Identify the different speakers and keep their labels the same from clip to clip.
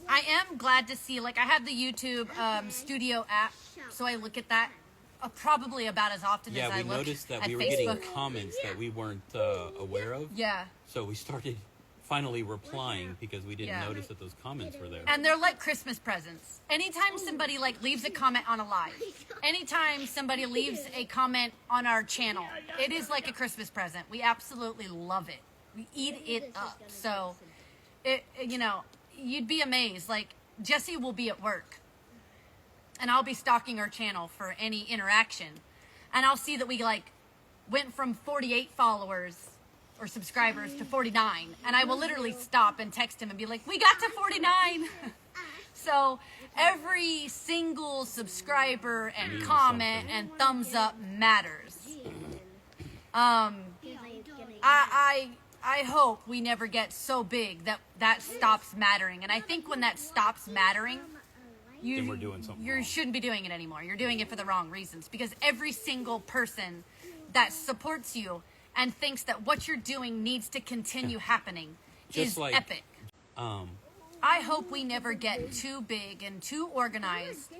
Speaker 1: I am glad to see, like, I have the YouTube Studio app, so I look at that probably about as often as I look at Facebook.
Speaker 2: Yeah, we noticed that we were getting comments that we weren't aware of.
Speaker 1: Yeah.
Speaker 2: So we started finally replying because we didn't notice that those comments were there.
Speaker 1: And they're like Christmas presents. Anytime somebody like leaves a comment on a live, anytime somebody leaves a comment on our channel, it is like a Christmas present. We absolutely love it. We eat it up. So, you know, you'd be amazed. Like, Jesse will be at work, and I'll be stalking our channel for any interaction, and I'll see that we like went from 48 followers or subscribers to 49, and I will literally stop and text him and be like, we got to 49. So every single subscriber and comment and thumbs up matters. I hope we never get so big that stops mattering, and I think when that stops mattering,
Speaker 2: then we're doing something
Speaker 1: you
Speaker 2: wrong.
Speaker 1: shouldn't be doing it anymore. You're doing it for the wrong reasons, because every single person that supports you and thinks that what you're doing needs to continue happening is like, epic. I hope we never get too big and too organized.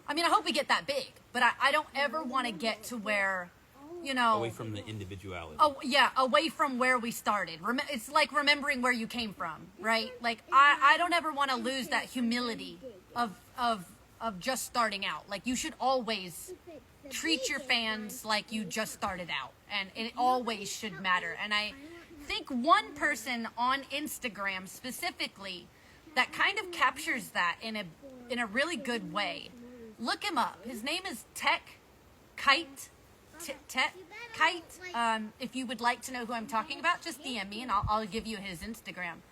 Speaker 1: I mean, I hope we get that big, but I don't ever want to get to where, you know...
Speaker 2: Away from the individuality.
Speaker 1: Oh, yeah, away from where we started. It's like remembering where you came from, right? Like, I don't ever want to lose that humility of just starting out. Like, you should always treat your fans like you just started out, and it always should matter. And I think one person on Instagram specifically that kind of captures that in a really good way. Look him up. His name is Tektite. If you would like to know who I'm talking about, just DM me and I'll give you his Instagram.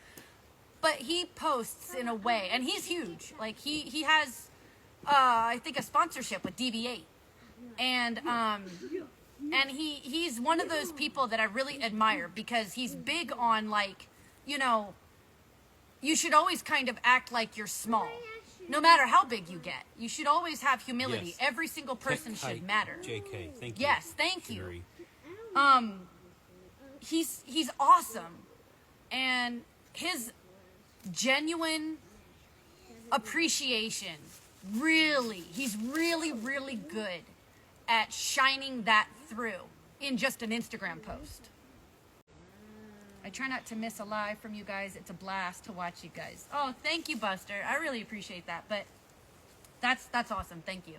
Speaker 1: But he posts in a way, and he's huge. Like he has, I think, a sponsorship with DV8, and he's one of those people that I really admire, because he's big on, like, you know, you should always kind of act like you're small. No matter how big you get, you should always have humility.
Speaker 2: Yes.
Speaker 1: Every single person should matter.
Speaker 2: JK, thank you.
Speaker 1: Yes, thank you. He's awesome, and his genuine appreciation, he's really, really good at shining that through in just an Instagram post. I try not to miss a live from you guys. It's a blast to watch you guys. Oh, thank you, Buster. I really appreciate that. But that's awesome. Thank you.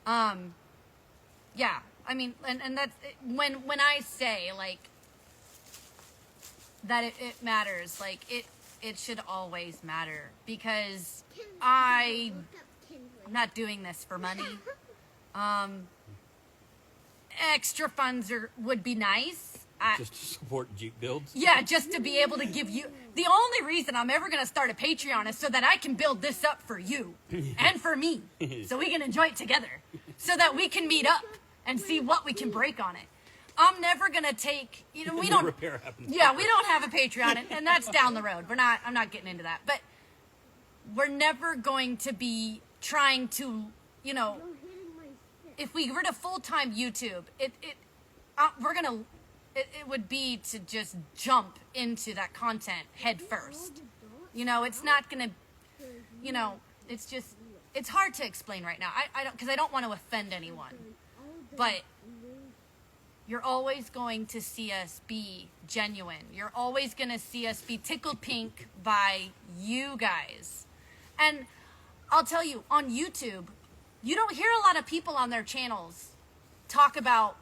Speaker 1: Yeah. I mean, and that's when I say, like, that it matters. Like, it should always matter, because I'm not doing this for money. Extra funds would be nice.
Speaker 2: Just to support Jeep builds?
Speaker 1: Yeah, just to be able to give you... The only reason I'm ever going to start a Patreon is so that I can build this up for you and for me, so we can enjoy it together, so that we can meet up and see what we can break on it. I'm never going to take... You know, we don't...
Speaker 2: Repair happens.
Speaker 1: Yeah, we don't have a Patreon, and that's down the road. I'm not getting into that. But we're never going to be trying to, you know... If we were to full-time YouTube, we're going to... It would be to just jump into that content head first. You know, it's not going to, you know, it's just, it's hard to explain right now. Because I don't want to offend anyone. But you're always going to see us be genuine. You're always going to see us be tickled pink by you guys. And I'll tell you, on YouTube, you don't hear a lot of people on their channels talk about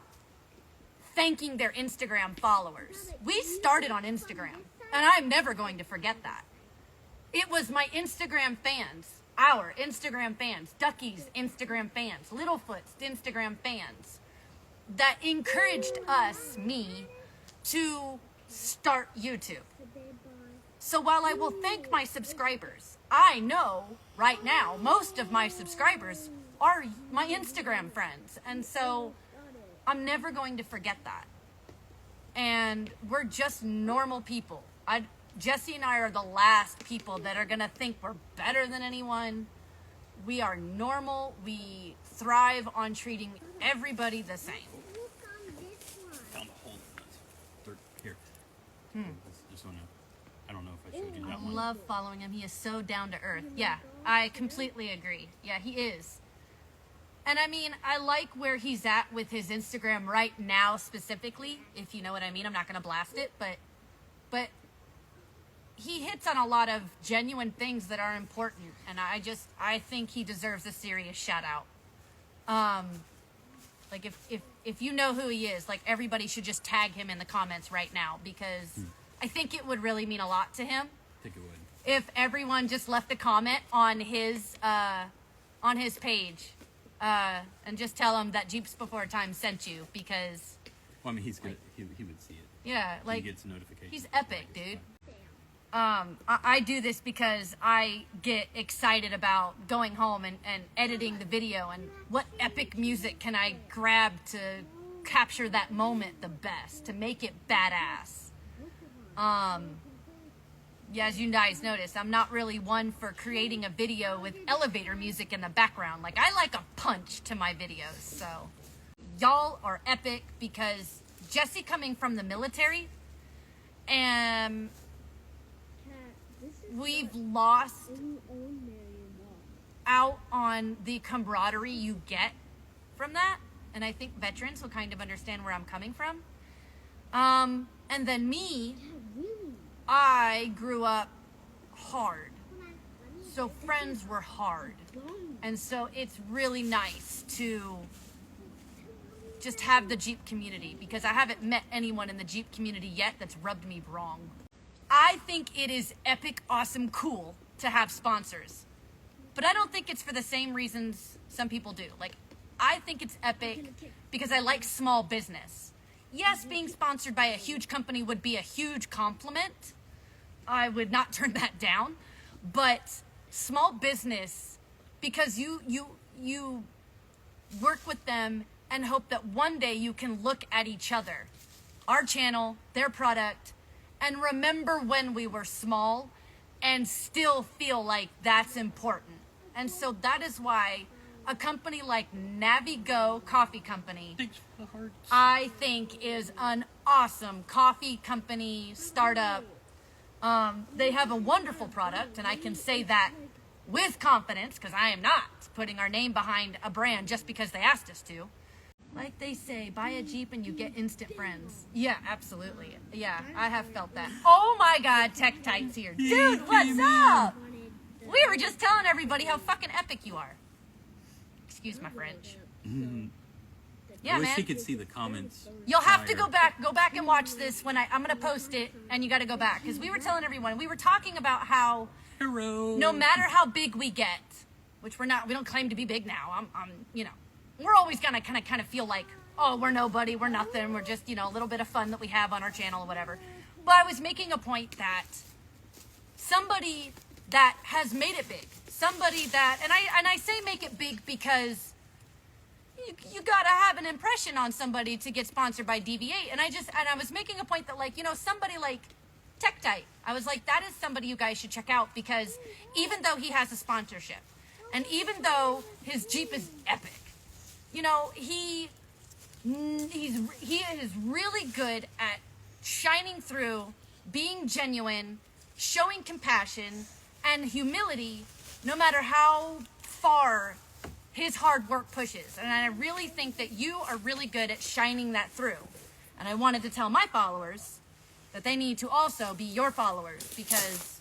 Speaker 1: thanking their Instagram followers. We started on Instagram, and I'm never going to forget that. It was my Instagram fans, our Instagram fans, Ducky's Instagram fans, Littlefoot's Instagram fans, that encouraged me, to start YouTube. So while I will thank my subscribers, I know right now most of my subscribers are my Instagram friends, and so I'm never going to forget that. And we're just normal people. Jesse and I are the last people that are going to think we're better than anyone. We are normal. We thrive on treating everybody the same.
Speaker 2: Found a hole in this. Here. Just want to... I don't know if I showed you that
Speaker 1: I
Speaker 2: one.
Speaker 1: love following him. He is so down to earth. Yeah, I completely agree. Yeah, he is. And I mean, I like where he's at with his Instagram right now specifically, if you know what I mean. I'm not going to blast it, but he hits on a lot of genuine things that are important, and I think he deserves a serious shout out. Like if you know who he is, like everybody should just tag him in the comments right now, because I think it would really mean a lot to him.
Speaker 2: I think it would.
Speaker 1: If everyone just left a comment on his page, and just tell him that Jeeps Before Time sent you, because
Speaker 2: Well, I mean, he's gonna he would see it.
Speaker 1: yeah, like
Speaker 2: He gets notifications.
Speaker 1: he's epic, dude. I do this because I get excited about going home and editing the video, and what epic music can I grab to capture that moment the best, to make it badass. Yeah, as you guys notice, I'm not really one for creating a video with elevator music in the background. Like, I like a punch to my videos, so y'all are epic, because Jesse coming from the military, and we've lost out on the camaraderie you get from that, and I think veterans will kind of understand where I'm coming from. And then me, I grew up hard, so friends were hard, and so it's really nice to just have the Jeep community, because I haven't met anyone in the Jeep community yet that's rubbed me wrong. I think it is epic, awesome, cool to have sponsors, but I don't think it's for the same reasons some people do. Like, I think it's epic because I like small business. Yes, being sponsored by a huge company would be a huge compliment. I would not turn that down, but small business, because you work with them and hope that one day you can look at each other, our channel, their product, and remember when we were small and still feel like that's important. And so that is why a company like Navigo Coffee Company,
Speaker 2: Thanks for the hearts.
Speaker 1: I think, is an awesome coffee company startup. They have a wonderful product, and I can say that with confidence, because I am not putting our name behind a brand just because they asked us to. Like they say, buy a Jeep and you get instant friends. Yeah, absolutely. Yeah, I have felt that. Oh my God, Tektite's here. Dude, what's up? We were just telling everybody how fucking epic you are. Excuse my French. Yeah,
Speaker 2: I wish
Speaker 1: man.
Speaker 2: he could see the comments.
Speaker 1: You'll have to
Speaker 2: prior.
Speaker 1: go back and watch this when I'm going to post it, and you got to go back, because we were telling everyone, we were talking about how
Speaker 2: Hero.
Speaker 1: no matter how big we get, which we don't claim to be big now. We're always gonna kind of feel like, oh, we're nobody, we're nothing, we're just, a little bit of fun that we have on our channel or whatever. But I was making a point that somebody that has made it big, somebody that, and I say make it big because you gotta have an impression on somebody to get sponsored by DV8. And I was making a point that, like, somebody like Tektite, I was like, that is somebody you guys should check out, because even though he has a sponsorship, and even though his Jeep is epic, he is really good at shining through, being genuine, showing compassion and humility, no matter how far his hard work pushes. And I really think that you are really good at shining that through. And I wanted to tell my followers that they need to also be your followers, because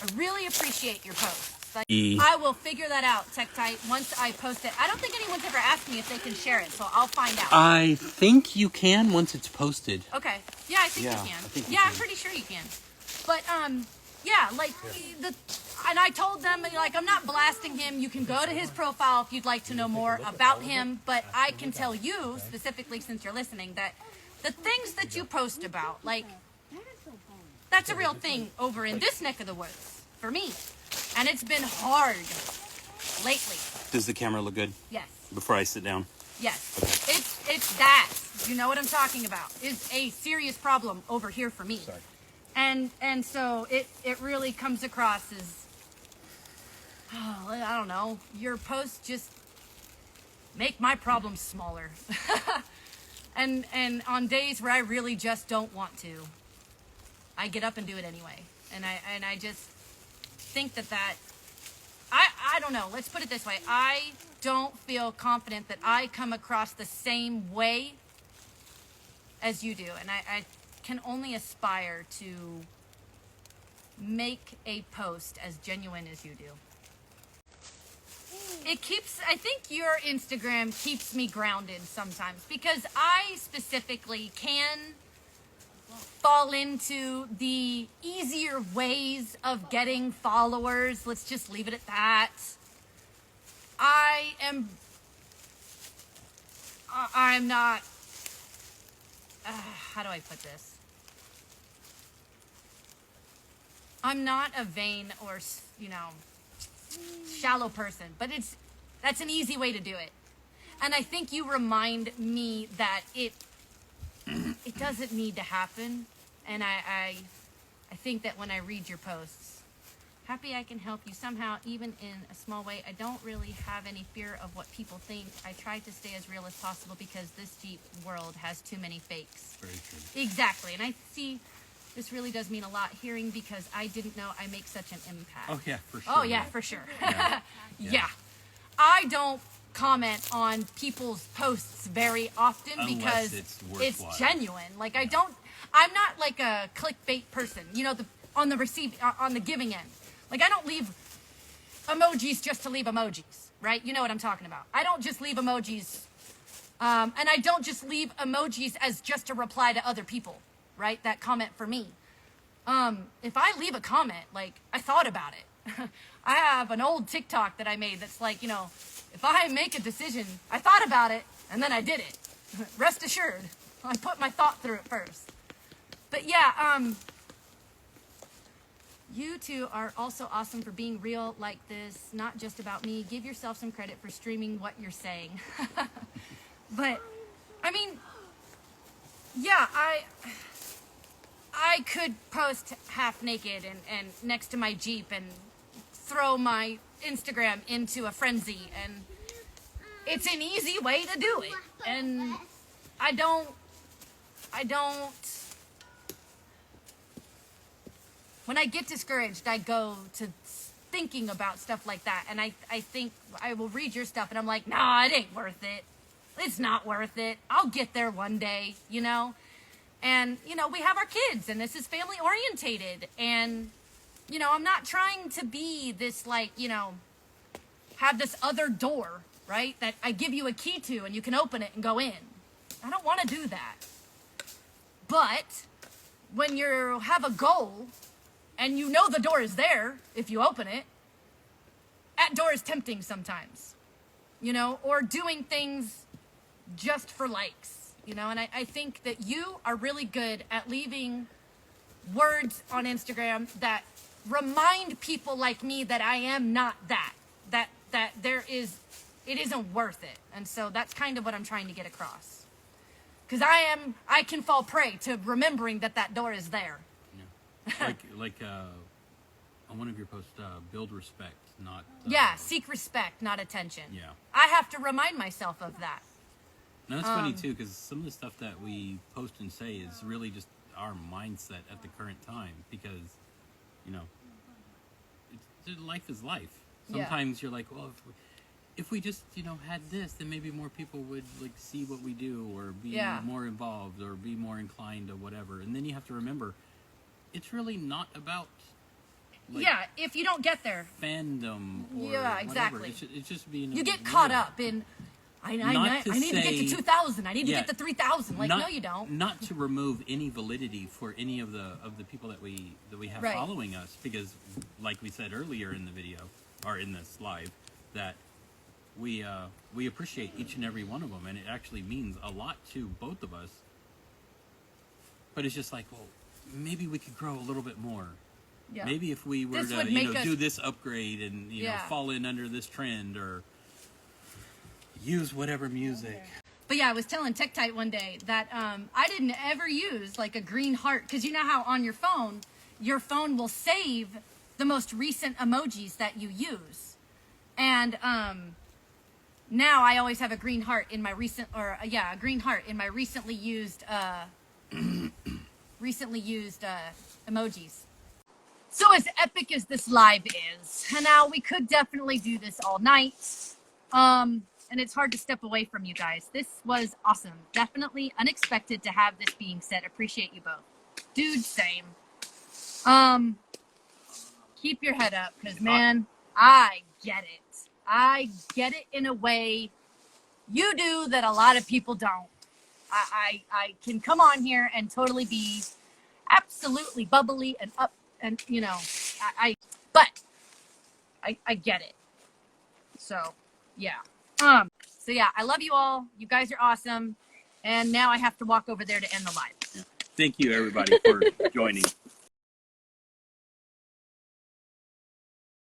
Speaker 1: I really appreciate your posts. Like, I will figure that out, Tektite, once I post it. I don't think anyone's ever asked me if they can share it, so I'll find out.
Speaker 2: I think you can once it's posted.
Speaker 1: Okay. Yeah, I think you can.
Speaker 2: I think you
Speaker 1: I'm
Speaker 2: can.
Speaker 1: pretty sure you can. But, yeah, like, and I told them, like, I'm not blasting him. You can go to his profile if you'd like to know more about him. But I can tell you, specifically since you're listening, that the things that you post about, like, that's a real thing over in this neck of the woods for me. And it's been hard lately.
Speaker 2: Does the camera look good?
Speaker 1: Yes.
Speaker 2: Before I sit down.
Speaker 1: Yes. It's that. You know what I'm talking about. Is a serious problem over here for me.
Speaker 2: Sorry.
Speaker 1: And so it really comes across as, I don't know, your posts just make my problems smaller. and on days where I really just don't want to, I get up and do it anyway. And I just think that I don't know. Let's put it this way. I don't feel confident that I come across the same way as you do. And I can only aspire to make a post as genuine as you do. I think your Instagram keeps me grounded sometimes, because I specifically can fall into the easier ways of getting followers. Let's just leave it at that. I'm not, how do I put this? I'm not a vain or, shallow person, but that's an easy way to do it. And I think you remind me that it doesn't need to happen. And I think that when I read your posts, happy I can help you somehow, even in a small way. I don't really have any fear of what people think. I try to stay as real as possible because this Jeep world has too many fakes.
Speaker 2: Very true.
Speaker 1: Exactly. And I see this really does mean a lot hearing, because I didn't know I make such an impact.
Speaker 2: Oh, yeah, for sure.
Speaker 1: Oh, yeah, for sure.
Speaker 2: Yeah.
Speaker 1: Yeah. I don't comment on people's posts very often
Speaker 2: Unless
Speaker 1: because
Speaker 2: it's worthwhile.
Speaker 1: it's genuine. Like, I'm not like a clickbait person, on the giving end. Like, I don't leave emojis just to leave emojis, right? You know what I'm talking about. I don't just leave emojis, and I don't just leave emojis as just a reply to other people, right? That comment for me. If I leave a comment, like, I thought about it. I have an old TikTok that I made that's like, if I make a decision, I thought about it, and then I did it. Rest assured, I put my thought through it first. But yeah, you two are also awesome for being real like this, not just about me. Give yourself some credit for streaming what you're saying. But, I mean, yeah, I could post half naked and next to my Jeep and throw my Instagram into a frenzy, and it's an easy way to do it. And I don't, when I get discouraged, I go to thinking about stuff like that, and I think I will read your stuff and I'm like, nah, it ain't worth it. It's not worth it. I'll get there one day, And, we have our kids, and this is family orientated, and, I'm not trying to be this, like, have this other door, right, that I give you a key to and you can open it and go in. I don't want to do that. But when you have a goal and the door is there if you open it, that door is tempting sometimes, or doing things just for likes, and I think that you are really good at leaving words on Instagram that remind people like me that I am not that it isn't worth it. And so that's kind of what I'm trying to get across. Because I can fall prey to remembering that door is there.
Speaker 2: Yeah. Like on one of your posts, build respect, not...
Speaker 1: seek respect, not attention.
Speaker 2: Yeah.
Speaker 1: I have to remind myself of that.
Speaker 2: Now, that's funny, too, because some of the stuff that we post and say is really just our mindset at the current time, because, life is life. Sometimes you're like, well, if we just, had this, then maybe more people would, like, see what we do, or be more involved, or be more inclined to whatever. And then you have to remember, it's really not about, like,
Speaker 1: if you don't get there.
Speaker 2: Fandom or
Speaker 1: exactly.
Speaker 2: whatever. It's just being...
Speaker 1: You get caught up in... I need to get to 2,000. I need to get to 3,000. Like, no, you don't.
Speaker 2: Not to remove any validity for any of the people that we have following us, because, like we said earlier in the video, or in this live, that we appreciate each and every one of them, and it actually means a lot to both of us. But it's just like, well, maybe we could grow a little bit more. Yeah. Maybe if we were to do this upgrade and fall in under this trend, or use whatever music.
Speaker 1: But yeah, I was telling Tektite one day that I didn't ever use like a green heart, because you know how on your phone will save the most recent emojis that you use, and now I always have a green heart in my recently used emojis. So as epic as this live is, and now we could definitely do this all night. And it's hard to step away from you guys. This was awesome. Definitely unexpected to have this being said. Appreciate you both. Dude, same. Keep your head up, because man, I get it. I get it in a way you do that a lot of people don't. I can come on here and totally be absolutely bubbly and up and but I get it. So yeah. So yeah, I love you all. You guys are awesome. And now I have to walk over there to end the live.
Speaker 2: Yeah. Thank you everybody for joining.